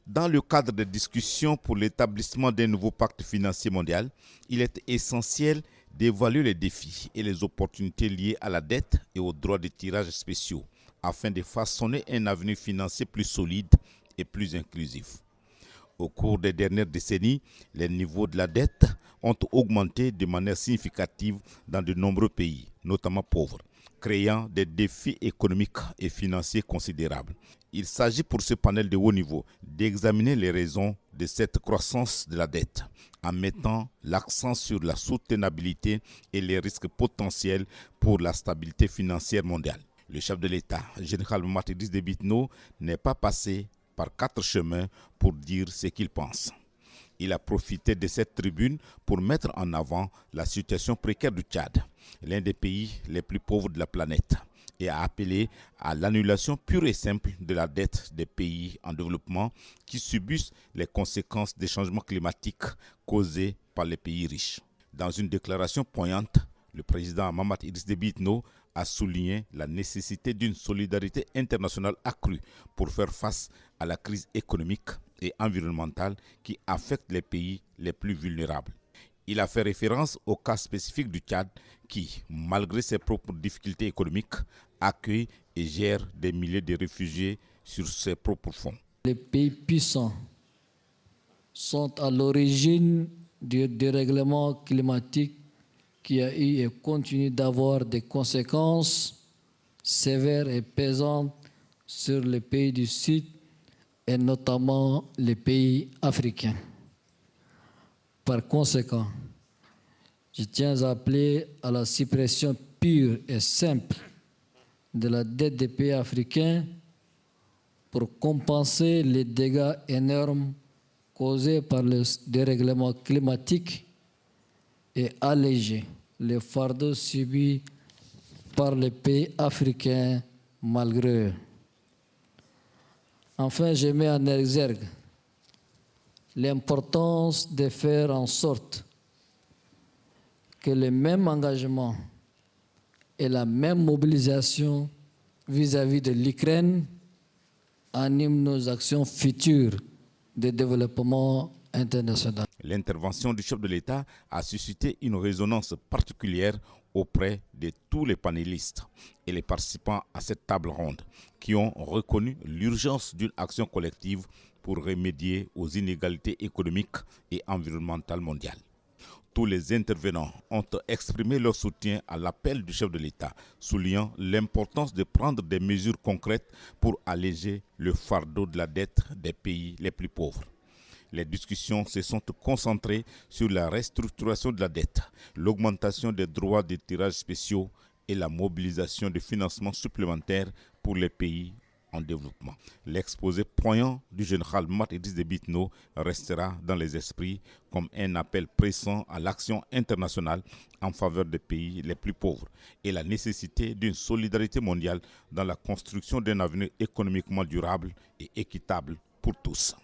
Dans le cadre des discussions pour l'établissement d'un nouveau pacte financier mondial, il est essentiel d'évaluer les défis et les opportunités liées à la dette et aux droits de tirage spéciaux afin de façonner un avenir financier plus solide et plus inclusif. Au cours des dernières décennies, les niveaux de la dette ont augmenté de manière significative dans de nombreux pays, notamment pauvres, créant des défis économiques et financiers considérables. Il s'agit pour ce panel de haut niveau d'examiner les raisons de cette croissance de la dette en mettant l'accent sur la soutenabilité et les risques potentiels pour la stabilité financière mondiale. Le chef de l'État, général Mamat Idriss Déby Itno, n'est pas passé par 4 chemins pour dire ce qu'il pense. Il a profité de cette tribune pour mettre en avant la situation précaire du Tchad, l'un des pays les plus pauvres de la planète, et a appelé à l'annulation pure et simple de la dette des pays en développement qui subissent les conséquences des changements climatiques causés par les pays riches. Dans une déclaration poignante, le président Mamat Idriss Déby Itno a souligné la nécessité d'une solidarité internationale accrue pour faire face à la crise économique et environnementale qui affecte les pays les plus vulnérables. Il a fait référence au cas spécifique du Tchad qui, malgré ses propres difficultés économiques, accueille et gère des milliers de réfugiés sur ses propres fonds. Les pays puissants sont à l'origine du dérèglement climatique qui a eu et continue d'avoir des conséquences sévères et pesantes sur les pays du Sud et notamment les pays africains. Par conséquent, je tiens à appeler à la suppression pure et simple de la dette des pays africains pour compenser les dégâts énormes causés par le dérèglement climatique et alléger les fardeaux subis par les pays africains malgré eux. Enfin, je mets en exergue l'importance de faire en sorte que le même engagement et la même mobilisation vis-à-vis de l'Ukraine animent nos actions futures de développement international. L'intervention du chef de l'État a suscité une résonance particulière auprès de tous les panélistes et les participants à cette table ronde qui ont reconnu l'urgence d'une action collective pour remédier aux inégalités économiques et environnementales mondiales. Tous les intervenants ont exprimé leur soutien à l'appel du chef de l'État, soulignant l'importance de prendre des mesures concrètes pour alléger le fardeau de la dette des pays les plus pauvres. Les discussions se sont concentrées sur la restructuration de la dette, l'augmentation des droits de tirage spéciaux et la mobilisation de financements supplémentaires pour les pays en développement. L'exposé poignant du général Mamat Idriss Déby Itno restera dans les esprits comme un appel pressant à l'action internationale en faveur des pays les plus pauvres et la nécessité d'une solidarité mondiale dans la construction d'un avenir économiquement durable et équitable pour tous.